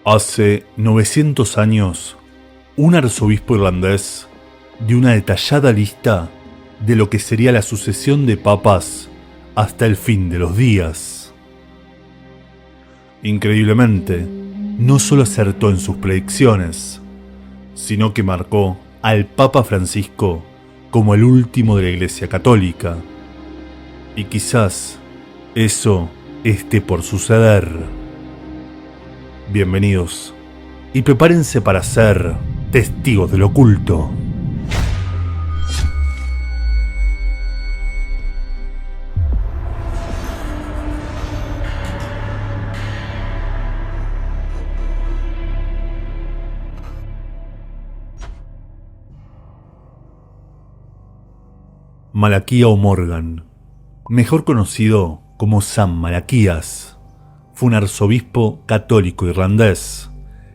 Hace 900 años, un arzobispo irlandés dio una detallada lista de lo que sería la sucesión de papas hasta el fin de los días. Increíblemente, no solo acertó en sus predicciones, sino que marcó al Papa Francisco como el último de la Iglesia Católica. Y quizás eso esté por suceder. Bienvenidos y prepárense para ser testigos del oculto. Malaquía O'Morgan, mejor conocido como San Malaquías, fue un arzobispo católico irlandés,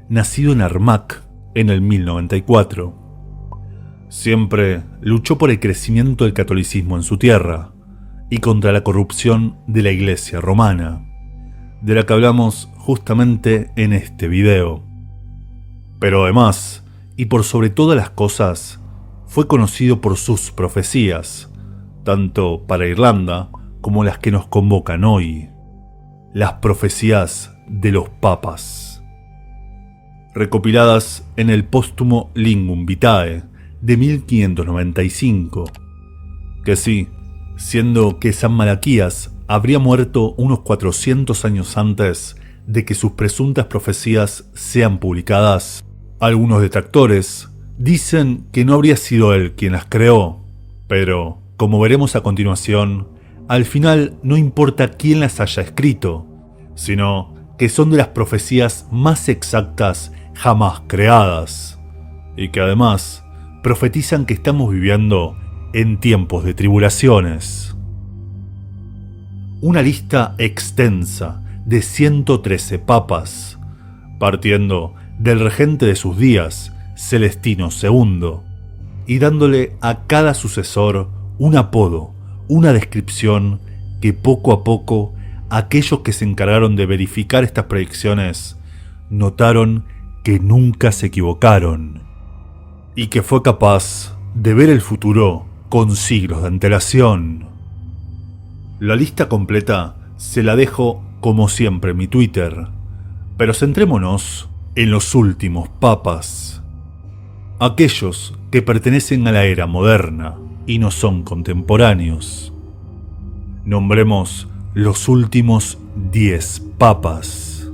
nacido en Armagh en el 1094. Siempre luchó por el crecimiento del catolicismo en su tierra y contra la corrupción de la Iglesia romana, de la que hablamos justamente en este video. Pero además, y por sobre todas las cosas, fue conocido por sus profecías, tanto para Irlanda como las que nos convocan hoy, las profecías de los papas, recopiladas en el póstumo Lingum Vitae de 1595, que sí, siendo que San Malaquías habría muerto unos 400 años antes de que sus presuntas profecías sean publicadas, algunos detractores dicen que no habría sido él quien las creó, pero, como veremos a continuación, al final no importa quién las haya escrito, sino que son de las profecías más exactas jamás creadas, y que además profetizan que estamos viviendo en tiempos de tribulaciones. Una lista extensa de 113 papas, partiendo del regente de sus días, Celestino II, y dándole a cada sucesor un apodo, una descripción que poco a poco aquellos que se encargaron de verificar estas predicciones notaron que nunca se equivocaron y que fue capaz de ver el futuro con siglos de antelación. La lista completa se la dejo como siempre en mi Twitter, pero centrémonos en los últimos papas, aquellos que pertenecen a la era moderna y no son contemporáneos. Nombremos los últimos 10 papas.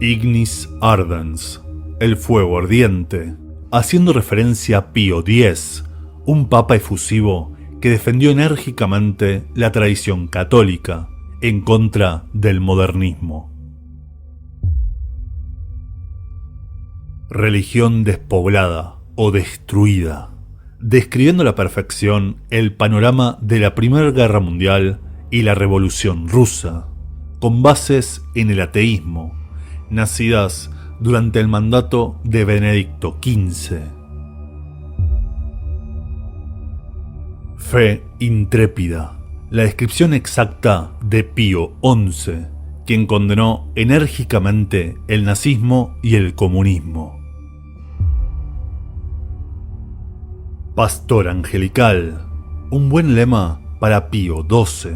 Ignis Ardens, el fuego ardiente, haciendo referencia a Pío X, un papa efusivo que defendió enérgicamente la tradición católica en contra del modernismo. Religión despoblada o destruida, describiendo a la perfección el panorama de la Primera Guerra Mundial y la Revolución Rusa, con bases en el ateísmo, nacidas durante el mandato de Benedicto XV. Fe intrépida, la descripción exacta de Pío XI, quien condenó enérgicamente el nazismo y el comunismo. Pastor angelical, un buen lema para Pío XII,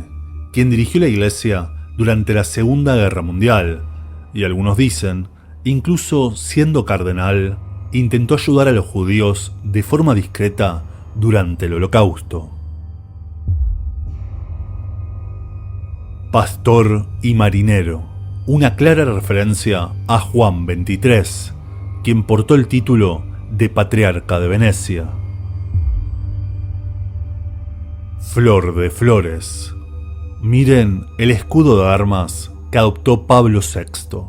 quien dirigió la iglesia durante la Segunda Guerra Mundial, y algunos dicen, incluso siendo cardenal, intentó ayudar a los judíos de forma discreta durante el Holocausto. Pastor y marinero, una clara referencia a Juan XXIII, quien portó el título de Patriarca de Venecia. Flor de flores, miren el escudo de armas que adoptó Pablo VI.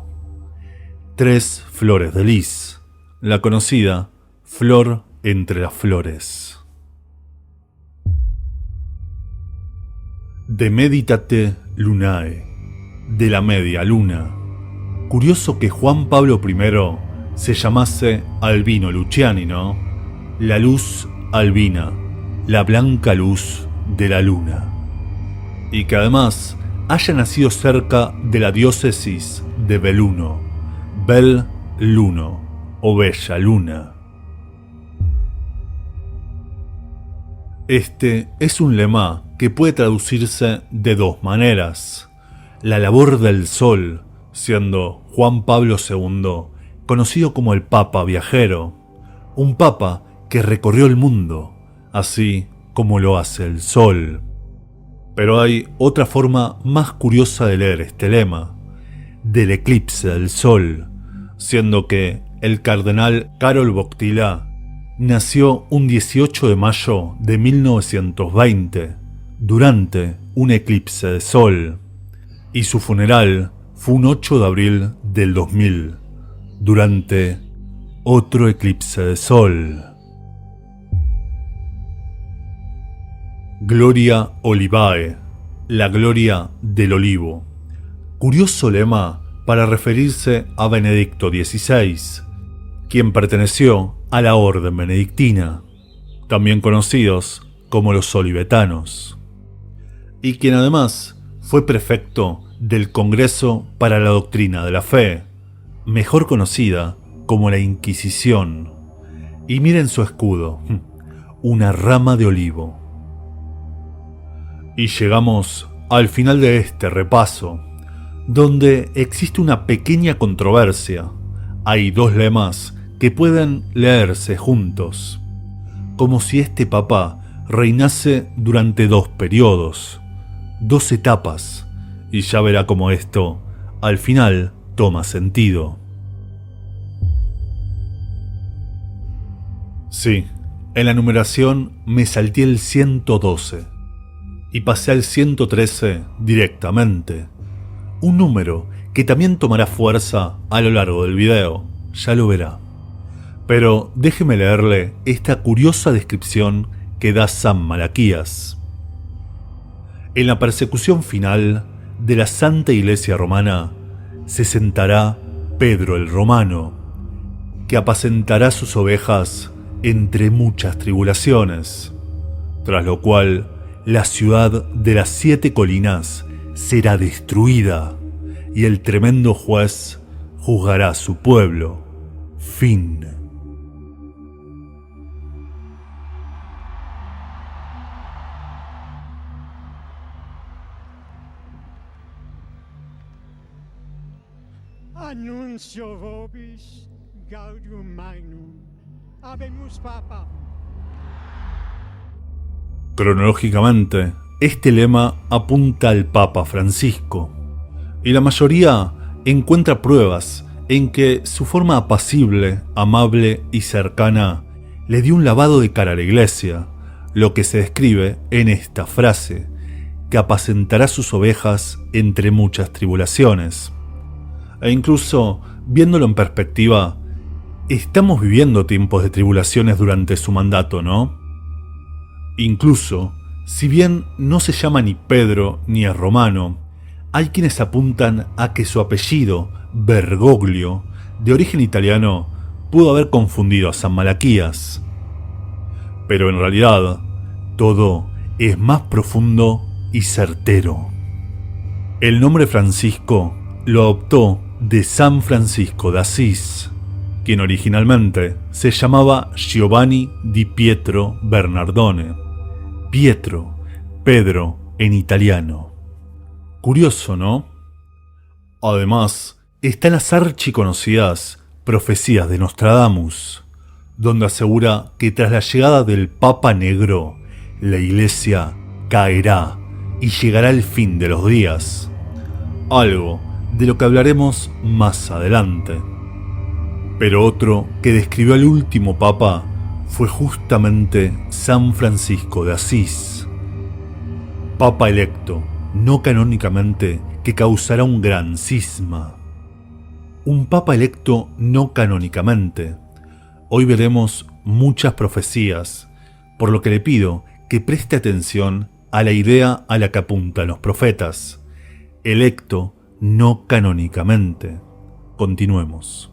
3 flores de lis, la conocida flor entre las flores. De Meditate Lunae, de la media luna. Curioso que Juan Pablo I se llamase Albino Luciani, ¿no? La luz albina, la blanca luz de la luna. Y que además haya nacido cerca de la diócesis de Belluno, Bel Luno o Bella Luna. Este es un lema que puede traducirse de dos maneras. La labor del sol, siendo Juan Pablo II conocido como el Papa Viajero, un papa que recorrió el mundo, así como lo hace el sol. Pero hay otra forma más curiosa de leer este lema, del eclipse del sol, siendo que el cardenal Karol Wojtyła nació un 18 de mayo de 1920, durante un eclipse de sol, y su funeral fue un 8 de abril del 2000, durante otro eclipse de sol. Gloria Olivae, la gloria del olivo. Curioso lema para referirse a Benedicto XVI, quien perteneció a la orden benedictina, también conocidos como los olivetanos, y quien además fue prefecto del Congreso para la Doctrina de la Fe, mejor conocida como la Inquisición. Y miren su escudo, una rama de olivo. Y llegamos al final de este repaso, donde existe una pequeña controversia. Hay dos lemas que pueden leerse juntos, como si este papa reinase durante dos periodos, dos etapas, y ya verá cómo esto, al final, toma sentido. Sí, en la numeración me salté el 112 y pasé al 113 directamente, un número que también tomará fuerza a lo largo del video, ya lo verá. Pero déjeme leerle esta curiosa descripción que da San Malaquías. En la persecución final de la Santa Iglesia Romana se sentará Pedro el Romano, que apacentará sus ovejas entre muchas tribulaciones, tras lo cual la ciudad de las 7 colinas será destruida y el tremendo juez juzgará a su pueblo. Fin. Annuncio vobis gaudium magnum. Habemus Papa. Cronológicamente, este lema apunta al Papa Francisco, y la mayoría encuentra pruebas en que su forma apacible, amable y cercana le dio un lavado de cara a la Iglesia, lo que se describe en esta frase, que apacentará sus ovejas entre muchas tribulaciones. E incluso, viéndolo en perspectiva, estamos viviendo tiempos de tribulaciones durante su mandato, ¿no? Incluso, si bien no se llama ni Pedro ni es romano, hay quienes apuntan a que su apellido, Bergoglio, de origen italiano, pudo haber confundido a San Malaquías. Pero en realidad, todo es más profundo y certero. El nombre Francisco lo adoptó de San Francisco de Asís, quien originalmente se llamaba Giovanni di Pietro Bernardone. Pietro, Pedro en italiano. Curioso, ¿no? Además, están las archiconocidas profecías de Nostradamus, donde asegura que tras la llegada del Papa Negro, la Iglesia caerá y llegará el fin de los días. Algo de lo que hablaremos más adelante. Pero otro que describió al último Papa fue justamente San Francisco de Asís, Papa electo, no canónicamente, que causará un gran cisma. Un Papa electo no canónicamente. Hoy veremos muchas profecías, por lo que le pido que preste atención a la idea a la que apuntan los profetas. Electo no canónicamente. Continuemos.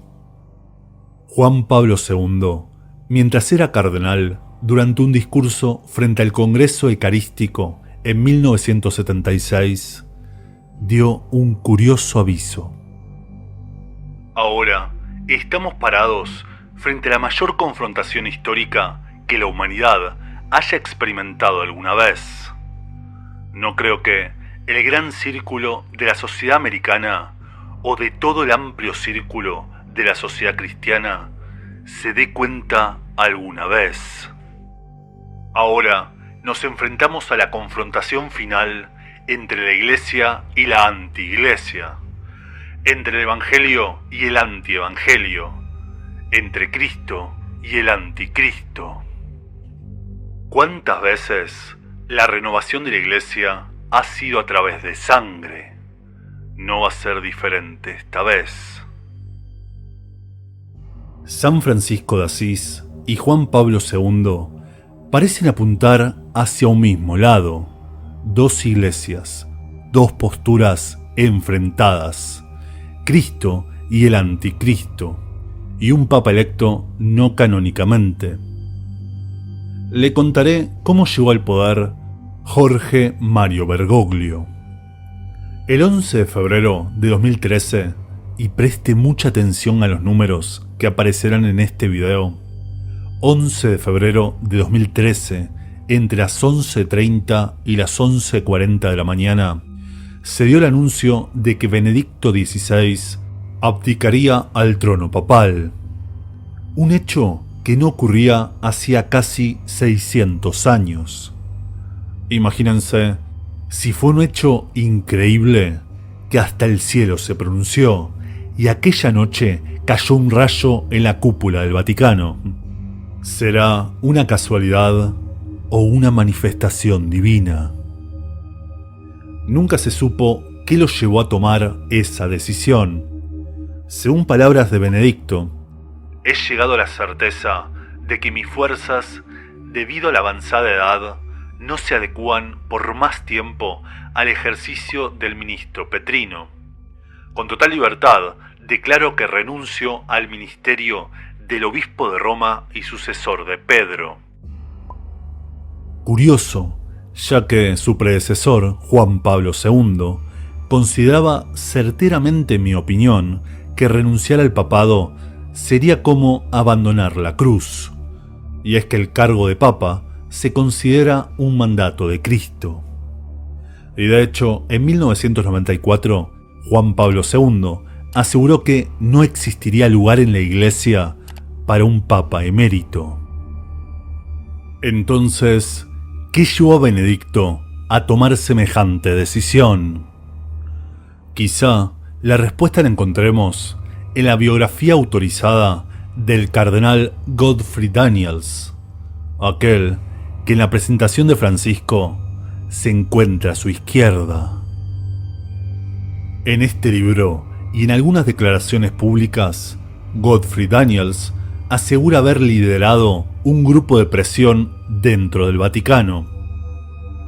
Juan Pablo II, mientras era cardenal, durante un discurso frente al Congreso Eucarístico en 1976, dio un curioso aviso. Ahora estamos parados frente a la mayor confrontación histórica que la humanidad haya experimentado alguna vez. No creo que el gran círculo de la sociedad americana o de todo el amplio círculo de la sociedad cristiana se dé cuenta alguna vez. Ahora nos enfrentamos a la confrontación final entre la iglesia y la anti-iglesia, entre el evangelio y el anti-evangelio, entre Cristo y el anticristo. ¿Cuántas veces la renovación de la iglesia ha sido a través de sangre? No va a ser diferente esta vez. San Francisco de Asís y Juan Pablo II parecen apuntar hacia un mismo lado. Dos iglesias, dos posturas enfrentadas, Cristo y el anticristo, y un papa electo no canónicamente. Le contaré cómo llegó al poder Jorge Mario Bergoglio. El 11 de febrero de 2013, y preste mucha atención a los números que aparecerán en este video, 11 de febrero de 2013, entre las 11:30 y las 11:40 de la mañana, se dio el anuncio de que Benedicto XVI abdicaría al trono papal. Un hecho que no ocurría hacía casi 600 años. Imagínense, si fue un hecho increíble, que hasta el cielo se pronunció, y aquella noche cayó un rayo en la cúpula del Vaticano. ¿Será una casualidad o una manifestación divina? Nunca se supo qué lo llevó a tomar esa decisión. Según palabras de Benedicto, he llegado a la certeza de que mis fuerzas, debido a la avanzada edad, no se adecúan por más tiempo al ejercicio del ministro Petrino. Con total libertad, declaro que renuncio al ministerio del obispo de Roma y sucesor de Pedro. Curioso, ya que su predecesor, Juan Pablo II, consideraba certeramente, en mi opinión, que renunciar al papado sería como abandonar la cruz. Y es que el cargo de papa se considera un mandato de Cristo. Y de hecho, en 1994, Juan Pablo II aseguró que no existiría lugar en la iglesia para un papa emérito. Entonces, ¿qué llevó a Benedicto a tomar semejante decisión? Quizá la respuesta la encontremos en la biografía autorizada del cardenal Godfrey Daniels, aquel que en la presentación de Francisco se encuentra a su izquierda. En este libro y en algunas declaraciones públicas, Godfrey Daniels asegura haber liderado un grupo de presión dentro del Vaticano,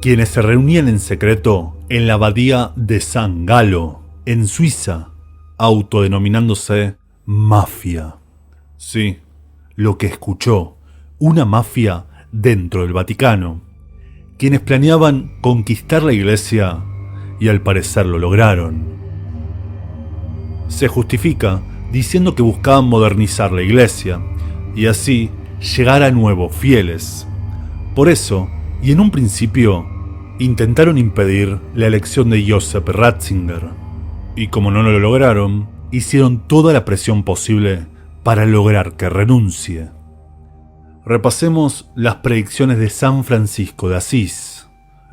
quienes se reunían en secreto en la abadía de San Galo, en Suiza, autodenominándose mafia. Sí, lo que escuchó, una mafia dentro del Vaticano, quienes planeaban conquistar la iglesia y al parecer lo lograron. Se justifica diciendo que buscaban modernizar la iglesia y así llegar a nuevos fieles. Por eso, y en un principio, intentaron impedir la elección de Joseph Ratzinger, y como no lo lograron, hicieron toda la presión posible para lograr que renuncie. Repasemos las predicciones de San Francisco de Asís,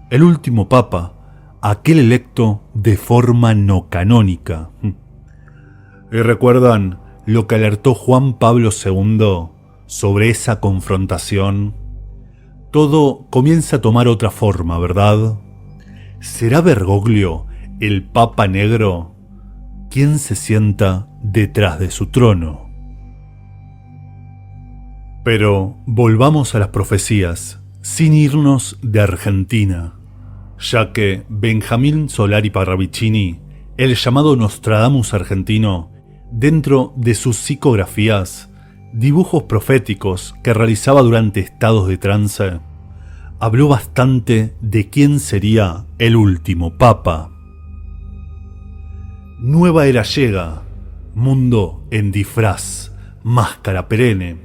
el último papa, aquel electo de forma no canónica. Y recuerdan lo que alertó Juan Pablo II sobre esa confrontación. Todo comienza a tomar otra forma, ¿verdad? ¿Será Bergoglio, el Papa Negro, quien se sienta detrás de su trono? Pero volvamos a las profecías, sin irnos de Argentina, ya que Benjamín Solari Parravicini, el llamado Nostradamus argentino, dentro de sus psicografías, dibujos proféticos que realizaba durante estados de trance, habló bastante de quién sería el último papa. Nueva era llega, mundo en disfraz, máscara perenne.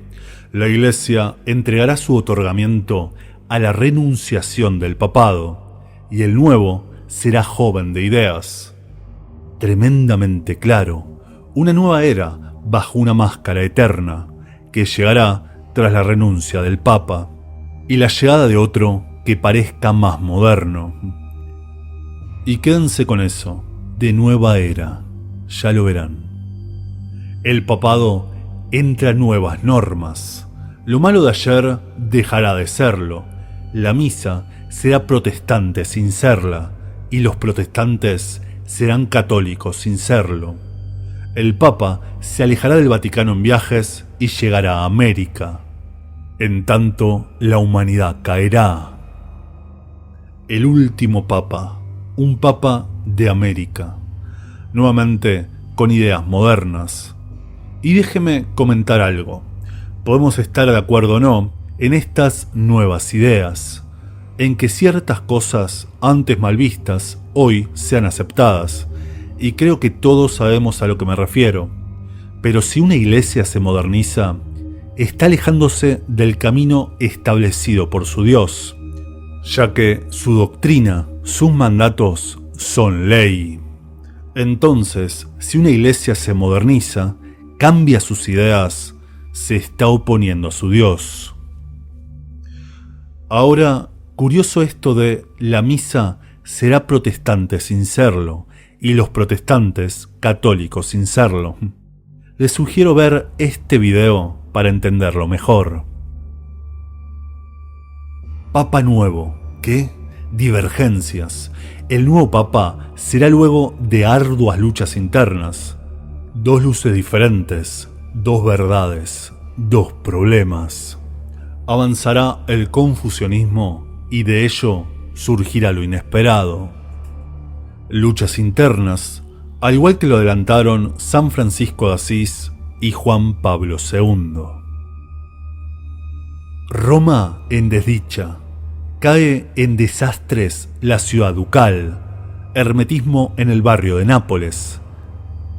La Iglesia entregará su otorgamiento a la renunciación del papado, y el nuevo será joven de ideas. Tremendamente claro, una nueva era bajo una máscara eterna, que llegará tras la renuncia del Papa y la llegada de otro que parezca más moderno. Y quédense con eso, de nueva era, ya lo verán. El papado entra nuevas normas. Lo malo de ayer dejará de serlo. La misa será protestante sin serla, y los protestantes serán católicos sin serlo. El Papa se alejará del Vaticano en viajes y llegará a América. En tanto, la humanidad caerá. El último Papa, un Papa de América, nuevamente con ideas modernas. Y déjeme comentar algo. Podemos estar de acuerdo o no en estas nuevas ideas, en que ciertas cosas antes mal vistas hoy sean aceptadas, y creo que todos sabemos a lo que me refiero. Pero si una iglesia se moderniza, está alejándose del camino establecido por su Dios, ya que su doctrina, sus mandatos son ley. Entonces, si una iglesia se moderniza, cambia sus ideas, se está oponiendo a su Dios. Ahora, curioso esto de la misa será protestante sin serlo, y los protestantes católicos sin serlo. Les sugiero ver este video para entenderlo mejor. Papa nuevo. ¿Qué? Divergencias. El nuevo Papa será luego de arduas luchas internas. Dos luces diferentes, dos verdades, dos problemas. Avanzará el confucianismo y de ello surgirá lo inesperado. Luchas internas, al igual que lo adelantaron San Francisco de Asís y Juan Pablo II. Roma en desdicha. Cae en desastres la ciudad ducal. Hermetismo en el barrio de Nápoles.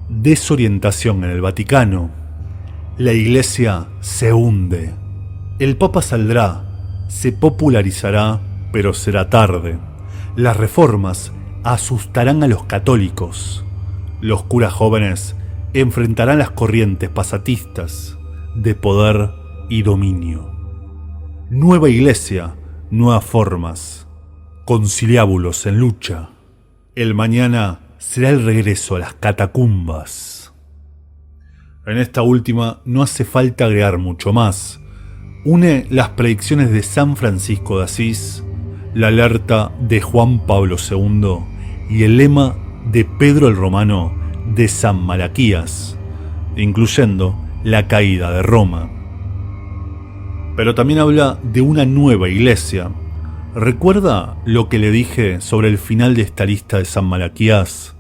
Desorientación en el Vaticano. La Iglesia se hunde. El Papa saldrá, se popularizará, pero será tarde. Las reformas asustarán a los católicos. Los curas jóvenes enfrentarán las corrientes pasatistas de poder y dominio. Nueva iglesia, nuevas formas, conciliábulos en lucha. El mañana será el regreso a las catacumbas. En esta última no hace falta agregar mucho más. Une las predicciones de San Francisco de Asís, la alerta de Juan Pablo II y el lema de Pedro el Romano de San Malaquías, incluyendo la caída de Roma. Pero también habla de una nueva iglesia. ¿Recuerda lo que le dije sobre el final de esta lista de San Malaquías,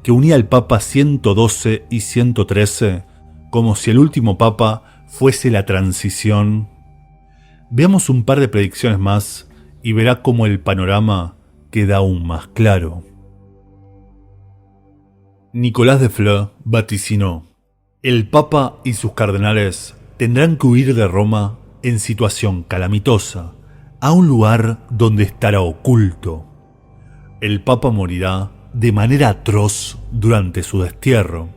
que unía al Papa 112 y 113 como si el último Papa fuese la transición? Veamos un par de predicciones más y verá cómo el panorama queda aún más claro. Nicolás de Fleur vaticinó: el Papa y sus cardenales tendrán que huir de Roma en situación calamitosa, a un lugar donde estará oculto. El Papa morirá de manera atroz durante su destierro,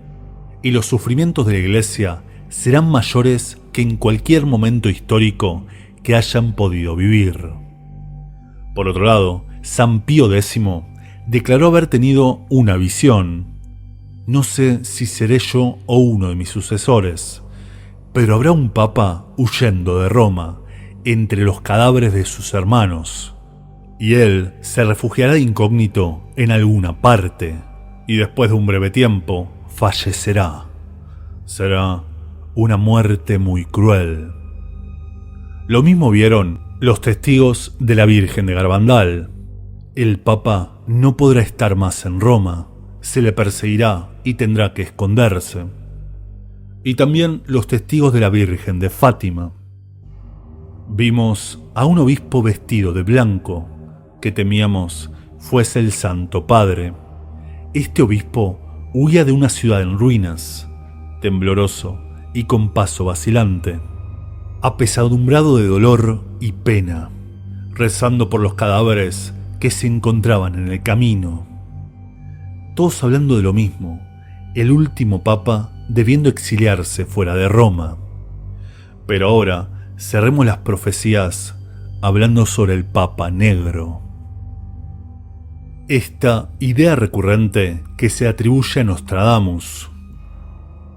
y los sufrimientos de la Iglesia serán mayores que en cualquier momento histórico que hayan podido vivir. Por otro lado, San Pío X declaró haber tenido una visión. No sé si seré yo o uno de mis sucesores, pero habrá un papa huyendo de Roma, entre los cadáveres de sus hermanos, y él se refugiará de incógnito en alguna parte, y después de un breve tiempo fallecerá. Será una muerte muy cruel. Lo mismo vieron los testigos de la Virgen de Garabandal. El Papa no podrá estar más en Roma, se le perseguirá y tendrá que esconderse. Y también los testigos de la Virgen de Fátima. Vimos a un obispo vestido de blanco, que temíamos fuese el Santo Padre. Este obispo huía de una ciudad en ruinas, tembloroso y con paso vacilante, apesadumbrado de dolor y pena, rezando por los cadáveres que se encontraban en el camino. Todos hablando de lo mismo, el último papa debiendo exiliarse fuera de Roma. Pero ahora cerremos las profecías hablando sobre el Papa Negro. Esta idea recurrente que se atribuye a Nostradamus.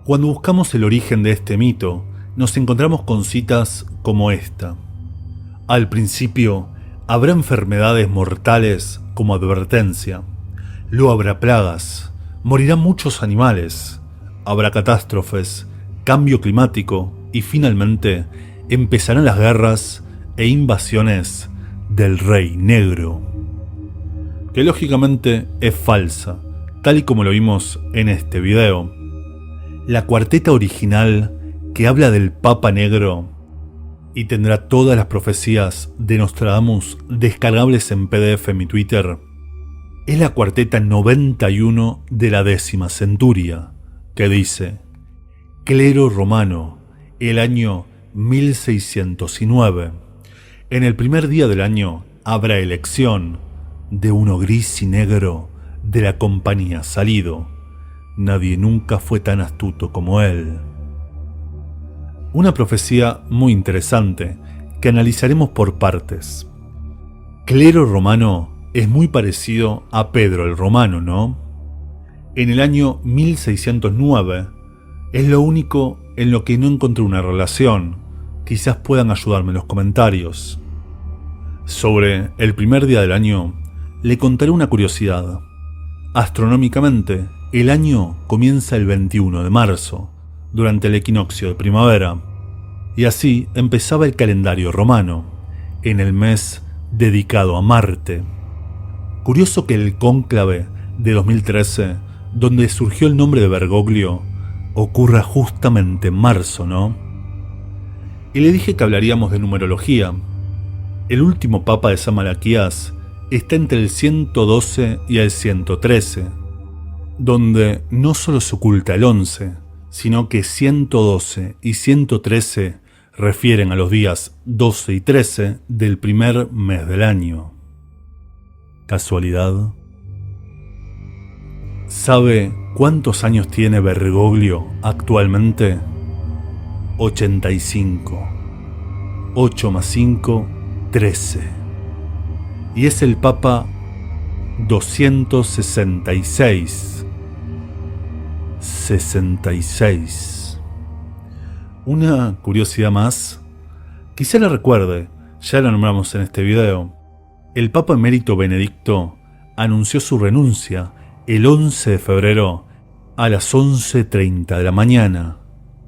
Cuando buscamos el origen de este mito, nos encontramos con citas como esta. Al principio, habrá enfermedades mortales como advertencia. Luego habrá plagas, morirán muchos animales, habrá catástrofes, cambio climático y finalmente empezarán las guerras e invasiones del Rey Negro. Que lógicamente es falsa, tal y como lo vimos en este video. La cuarteta original que habla del Papa Negro y tendrá todas las profecías de Nostradamus descargables en PDF en mi Twitter, es la cuarteta 91 de la 10ª centuria, que dice: Clero romano, el año 1609. En el primer día del año habrá elección de uno gris y negro de la compañía salido. Nadie nunca fue tan astuto como él. Una profecía muy interesante que analizaremos por partes. Clero romano es muy parecido a Pedro el Romano, ¿no? En el año 1609 es lo único en lo que no encontré una relación. Quizás puedan ayudarme en los comentarios. Sobre el primer día del año, le contaré una curiosidad. Astronómicamente, el año comienza el 21 de marzo, durante el equinoccio de primavera, y así empezaba el calendario romano, en el mes dedicado a Marte. Curioso que el cónclave de 2013, donde surgió el nombre de Bergoglio, ocurra justamente en marzo, ¿no? Y le dije que hablaríamos de numerología. El último papa de San Malaquías está entre el 112 y el 113, donde no solo se oculta el 11, sino que 112 y 113 refieren a los días 12 y 13 del primer mes del año. ¿Casualidad? ¿Sabe cuántos años tiene Bergoglio actualmente? 85. 8 más 5, 13. Y es el Papa 266. 66. Una curiosidad más, quizá la recuerde, ya la nombramos en este video. El Papa Emérito Benedicto anunció su renuncia el 11 de febrero a las 11:30 de la mañana,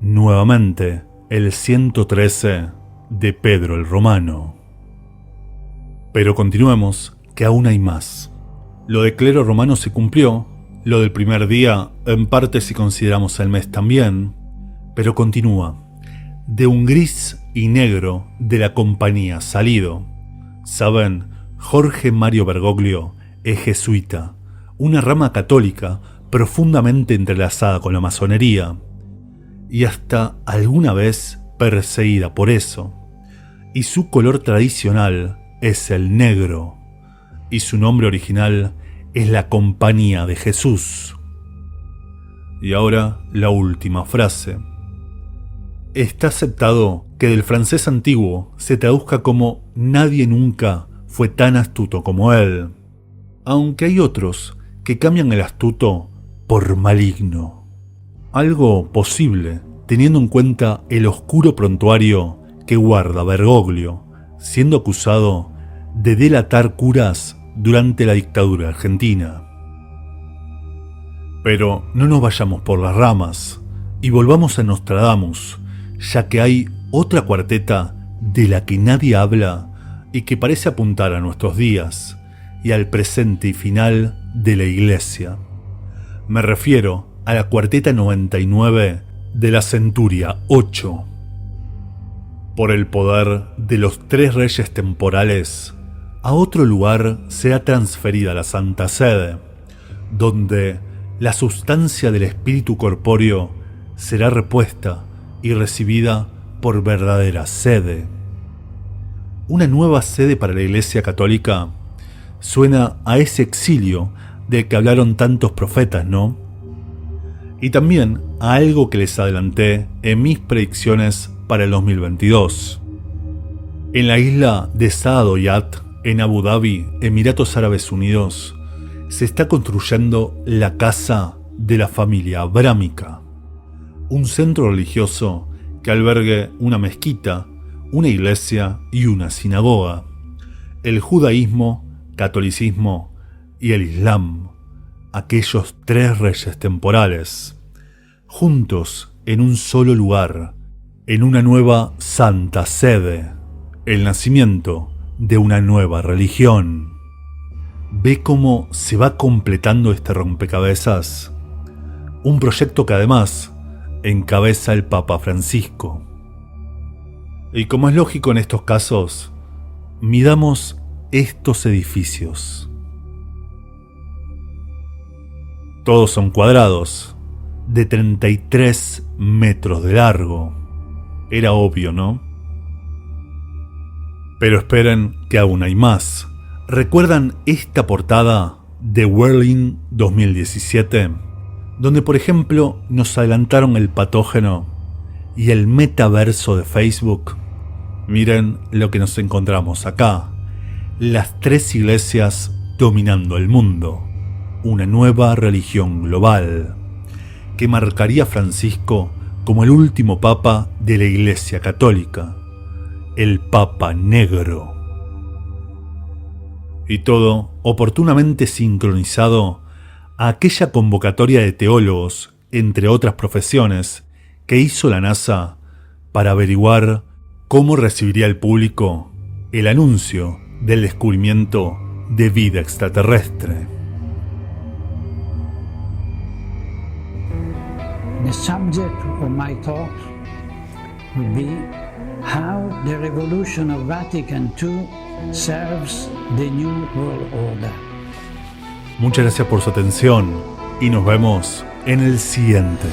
nuevamente el 113 de Pedro el Romano. Pero continuemos, que aún hay más. Lo de clero romano se cumplió, lo del primer día en parte si consideramos el mes también, pero continúa. De un gris y negro de la compañía salido. Saben, Jorge Mario Bergoglio es jesuita, una rama católica profundamente entrelazada con la masonería, y hasta alguna vez perseguida por eso. Y su color tradicional es el negro, y su nombre original es la Compañía de Jesús. Y ahora la última frase. Está aceptado que del francés antiguo se traduzca como nadie nunca fue tan astuto como él, aunque hay otros que cambian el astuto por maligno. Algo posible, teniendo en cuenta el oscuro prontuario que guarda Bergoglio, siendo acusado de delatar curas durante la dictadura argentina. Pero no nos vayamos por las ramas y volvamos a Nostradamus, ya que hay otra cuarteta de la que nadie habla y que parece apuntar a nuestros días y al presente y final de la Iglesia. Me refiero a la cuarteta 99 de la Centuria 8. Por el poder de los tres reyes temporales, a otro lugar será transferida la Santa Sede, donde la sustancia del espíritu corpóreo será repuesta y recibida por verdadera sede. Una nueva sede para la Iglesia Católica suena a ese exilio del que hablaron tantos profetas, ¿no? Y también a algo que les adelanté en mis predicciones para el 2022. En la isla de Saad Yat, en Abu Dhabi, Emiratos Árabes Unidos, se está construyendo la casa de la familia abrámica, un centro religioso que albergue una mezquita, una iglesia y una sinagoga. El judaísmo, catolicismo y el islam, aquellos tres reyes temporales, juntos en un solo lugar, en una nueva santa sede, el nacimiento de una nueva religión. ¿Ve cómo se va completando este rompecabezas? Un proyecto que además encabeza el Papa Francisco. Y como es lógico en estos casos, midamos estos edificios. Todos son cuadrados, de 33 metros de largo. Era obvio, ¿no? Pero esperen que aún hay más. ¿Recuerdan esta portada de Whirling 2017? Donde, por ejemplo, nos adelantaron el patógeno y el metaverso de Facebook. Miren lo que nos encontramos acá. Las tres iglesias dominando el mundo. Una nueva religión global que marcaría a Francisco como el último papa de la Iglesia Católica, el Papa Negro. Y todo oportunamente sincronizado a aquella convocatoria de teólogos, entre otras profesiones, que hizo la NASA para averiguar cómo recibiría el público el anuncio del descubrimiento de vida extraterrestre. The subject of my talk will be how the revolution of Vatican II serves the New World Order. Muchas gracias por su atención y nos vemos en el siguiente.